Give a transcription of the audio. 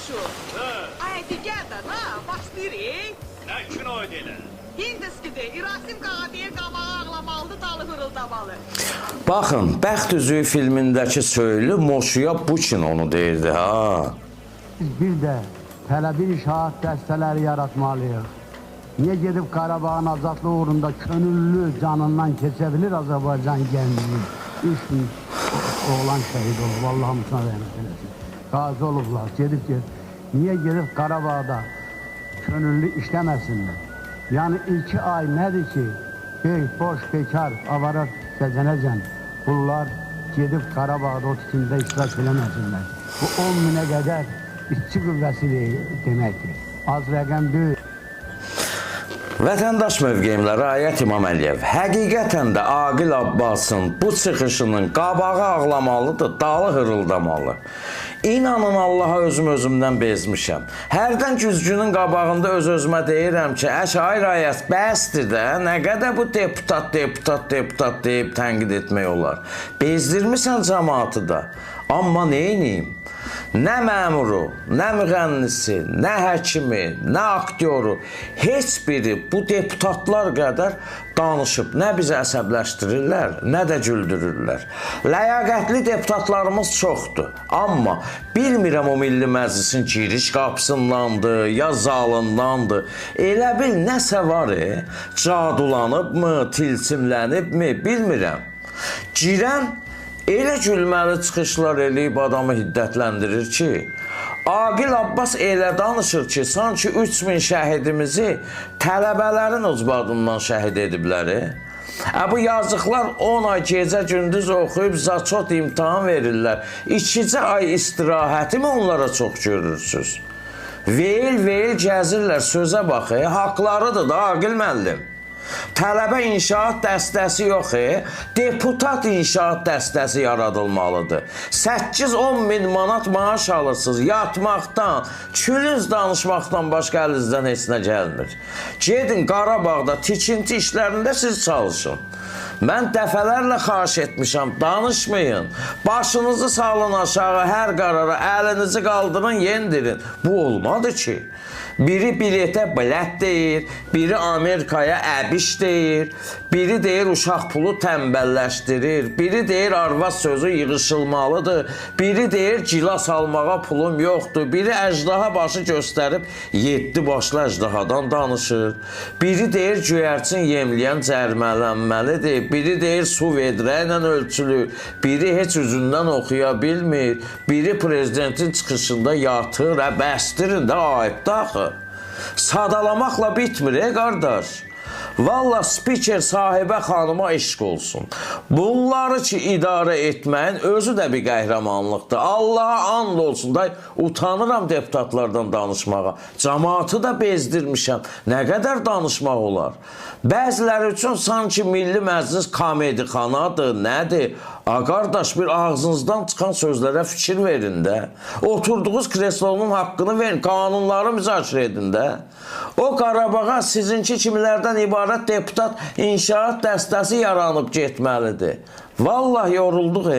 qonşu. Ay, digər də, başlayırıq. Nə kino edelə? Hindiskidir, İrasim qağa deyir, qabağı ağlamalıdır, dalı hırıldamalı. Baxın, Bəxt Üzüyü filmindəki söylü Moşuya bu kinonu deyirdi, ha. Biz bir də tələbi inşaat dəstələri yaratmalıyıq. Niyə gedib Qarabağın azadlığı uğrunda könüllü canından keçə bilir Azərbaycan gəncliyi? 3000 oğlan şəhid olub, Allah hamısına rəhmət eləsin. Qazi olublar, niyə gedib Qarabağda könüllü işləməsinlər? Yəni 2 ay nədir ki, boş, bekar, avarat gəzənəcən bunlar gedib Qarabağda o tikində iştirak eləməsinlər. Bu 10 minə qədər işçi qüvvəsi deməkdir. Az rəqəm deyil. Vətəndaş mövqeyimləri Ayət İmam Əliyev. Həqiqətən də Aqil Abbasın bu çıxışının qabağı ağlamalıdır, dalı hırıldamalı. İnanın Allaha özümdən bezmişəm. Hərdən güzgünün qabağında öz-özümə deyirəm ki, ay Ayət, bəsdir də, nə qədər bu deputat deyib tənqid etmək olar. Bezdirmirsən cəmaatı da. Amma neyniyim? Nə məmuru, nə müğənnisi, nə həkimi, nə aktyoru, heç biri bu deputatlar qədər danışıb. Nə bizi əsəbləşdirirlər, nə də güldürürlər. Ləyaqətli deputatlarımız çoxdur. Amma bilmirəm o Milli Məclisin giriş qapısındandır, ya zalındandır. Elə bil nəsə var, cadulanıbmı, tilsimlənibmi, bilmirəm. Girən elə gülməli çıxışlar eləyib adamı hiddətləndirir ki, Aqil Abbas elə danışır ki, sanki 3000 şəhidimizi tələbələrin ucbadından şəhid ediblər. Bu yazıqlar 10 ay gecə gündüz oxuyub zaçot imtahan verirlər. 2 ay istirahəti mi onlara çox görürsünüz? Veyil gəzirlər, sözə bax, haqlarıdır da Aqil müəllim. Tələbə inşaat dəstəsi yox, deputat inşaat dəstəsi yaradılmalıdır. 8-10 min manat maaş alırsınız, yatmaqdan, külüz danışmaqdan başqa əlinizdən heç nə gəlmir. Gedin Qarabağda tikinti işlərində siz çalışın. Mən dəfələrlə xahiş etmişəm, danışmayın. Başınızı salın aşağı, hər qarara əlinizi qaldırın, yendirin. Bu olmadı ki. Biri biletə bilət deyir, biri Amerikaya əbiş deyir, biri deyir uşaq pulu tənbəlləşdirir, biri deyir arvad sözü yığışılmalıdır, biri deyir gilas almağa pulum yoxdur, biri əjdaha başı göstərib 7 başlı əjdahadan danışır, biri deyir göyərçin yemləyən cərmələnməlidir, biri deyir su vedrə ilə ölçülür, biri heç üzündən oxuya bilmir, biri prezidentin çıxışında yatır, bəstirin də ayıbdır axı. Sadalamaqla bitmir, qardaş. Valla spiker sahibə xanıma eşq olsun. Bunları ki, idarə etməyin özü də bir qəhrəmanlıqdır. Allaha and olsun da, utanıram deputatlardan danışmağa. Cəmaatı da bezdirmişəm. Nə qədər danışmaq olar? Bəziləri üçün sanki Milli Məclis komedixanadır, nədir? Qardaş, bir ağzınızdan çıxan sözlərə fikir verin də. Oturduğunuz kreslonun haqqını verin, qanunları müzakirə edin də. O Qarabağa sizinki kimilərdən ibarət deputat inşaat dəstəsi yaranıb getməlidir. Vallahi yorulduq,